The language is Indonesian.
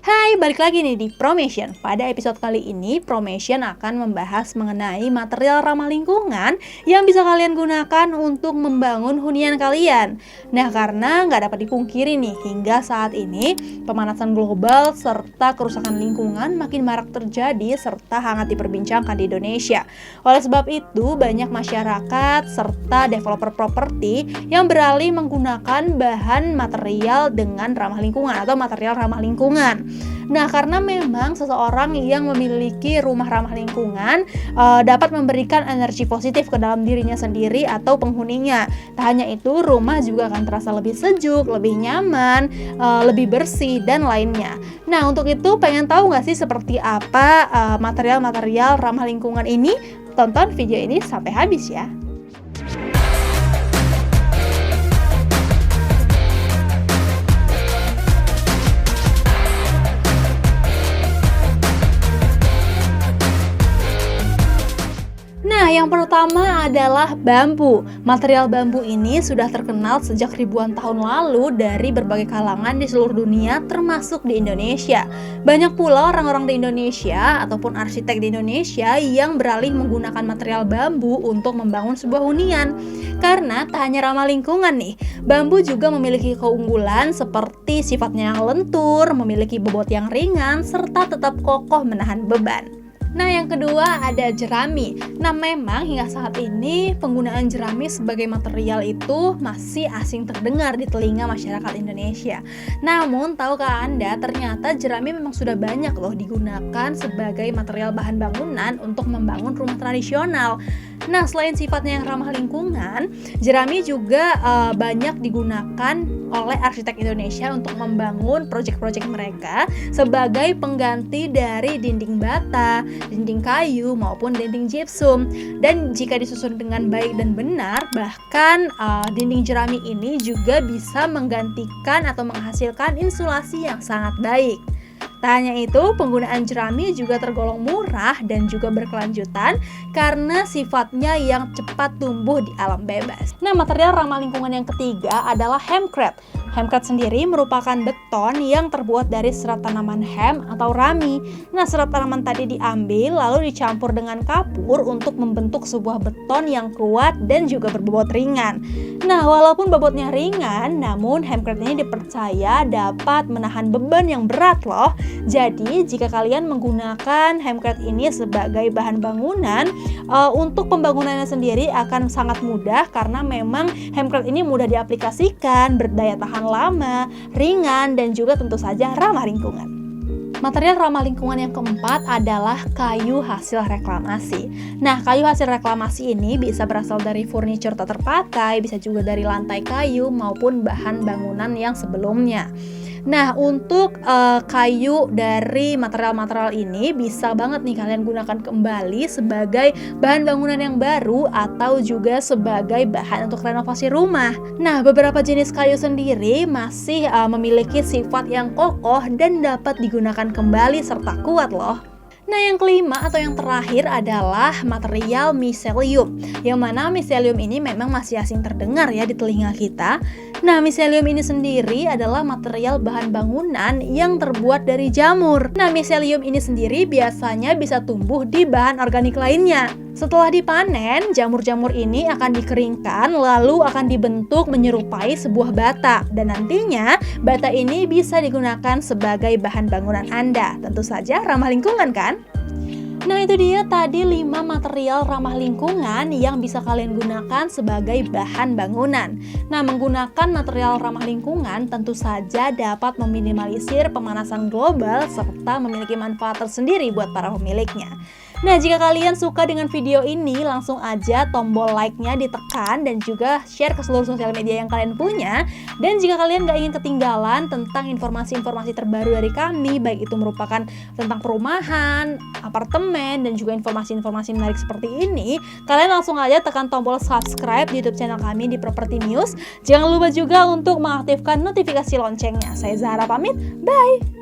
Hai, balik lagi nih di Promation. Pada episode kali ini, Promation akan membahas mengenai material ramah lingkungan yang bisa kalian gunakan untuk membangun hunian kalian. Nah, karena nggak dapat dipungkiri nih, hingga saat ini pemanasan global serta kerusakan lingkungan makin marak terjadi serta hangat diperbincangkan di Indonesia. Oleh sebab itu, banyak masyarakat serta developer properti yang beralih menggunakan bahan material dengan ramah lingkungan atau material ramah lingkungan. Nah, karena memang seseorang yang memiliki rumah ramah lingkungan dapat memberikan energi positif ke dalam dirinya sendiri atau penghuninya. Tak hanya itu, rumah juga akan terasa lebih sejuk, lebih nyaman, lebih bersih, dan lainnya. Nah, untuk itu pengen tahu nggak sih seperti apa material-material ramah lingkungan ini? Tonton video ini sampai habis ya. Nah, yang pertama adalah bambu. Material bambu ini sudah terkenal sejak ribuan tahun lalu dari berbagai kalangan di seluruh dunia, termasuk di Indonesia. Banyak pula orang-orang di Indonesia ataupun arsitek di Indonesia yang beralih menggunakan material bambu untuk membangun sebuah hunian. Karena tak hanya ramah lingkungan nih, bambu juga memiliki keunggulan seperti sifatnya yang lentur, memiliki bobot yang ringan, serta tetap kokoh menahan beban. Nah, yang kedua ada jerami. Nah, memang hingga saat ini penggunaan jerami sebagai material itu masih asing terdengar di telinga masyarakat Indonesia. Namun, tahukah Anda ternyata jerami memang sudah banyak loh digunakan sebagai material bahan bangunan untuk membangun rumah tradisional. Nah, selain sifatnya yang ramah lingkungan, jerami juga banyak digunakan oleh arsitek Indonesia untuk membangun proyek-proyek mereka sebagai pengganti dari dinding bata, dinding kayu maupun dinding gypsum. Dan jika disusun dengan baik dan benar, bahkan dinding jerami ini juga bisa menggantikan atau menghasilkan insulasi yang sangat baik. Tak hanya itu, penggunaan jerami juga tergolong murah dan juga berkelanjutan karena sifatnya yang cepat tumbuh di alam bebas. Nah, material ramah lingkungan yang ketiga adalah hemcrete. Hemcrete sendiri merupakan beton yang terbuat dari serat tanaman hem atau rami. Nah, serat tanaman tadi diambil lalu dicampur dengan kapur untuk membentuk sebuah beton yang kuat dan juga berbobot ringan. Nah, walaupun bobotnya ringan, namun hemcrete ini dipercaya dapat menahan beban yang berat loh. Jadi, jika kalian menggunakan hemcrete ini sebagai bahan bangunan, untuk pembangunannya sendiri akan sangat mudah karena memang hemcrete ini mudah diaplikasikan, berdaya tahan lama, ringan, dan juga tentu saja ramah lingkungan. Material ramah lingkungan yang keempat adalah kayu hasil reklamasi. Nah, kayu hasil reklamasi ini bisa berasal dari furniture tak terpakai, bisa juga dari lantai kayu maupun bahan bangunan yang sebelumnya. Nah, untuk kayu dari material-material ini bisa banget nih kalian gunakan kembali sebagai bahan bangunan yang baru atau juga sebagai bahan untuk renovasi rumah. Nah, beberapa jenis kayu sendiri masih memiliki sifat yang kokoh dan dapat digunakan kembali serta kuat loh. Nah, yang kelima atau yang terakhir adalah material miselium, yang mana miselium ini memang masih asing terdengar ya di telinga kita. Nah, miselium ini sendiri adalah material bahan bangunan yang terbuat dari jamur. Nah, miselium ini sendiri biasanya bisa tumbuh di bahan organik lainnya. Setelah dipanen, jamur-jamur ini akan dikeringkan lalu akan dibentuk menyerupai sebuah bata. Dan nantinya, bata ini bisa digunakan sebagai bahan bangunan Anda. Tentu saja ramah lingkungan kan? Nah, itu dia tadi 5 material ramah lingkungan yang bisa kalian gunakan sebagai bahan bangunan. Nah, menggunakan material ramah lingkungan tentu saja dapat meminimalisir pemanasan global serta memiliki manfaat tersendiri buat para pemiliknya. Nah, jika kalian suka dengan video ini, langsung aja tombol like-nya ditekan dan juga share ke seluruh sosial media yang kalian punya. Dan jika kalian gak ingin ketinggalan tentang informasi-informasi terbaru dari kami, baik itu merupakan tentang perumahan, apartemen, dan juga informasi-informasi menarik seperti ini, kalian langsung aja tekan tombol subscribe di YouTube channel kami di Property News. Jangan lupa juga untuk mengaktifkan notifikasi loncengnya. Saya Zahra pamit, bye!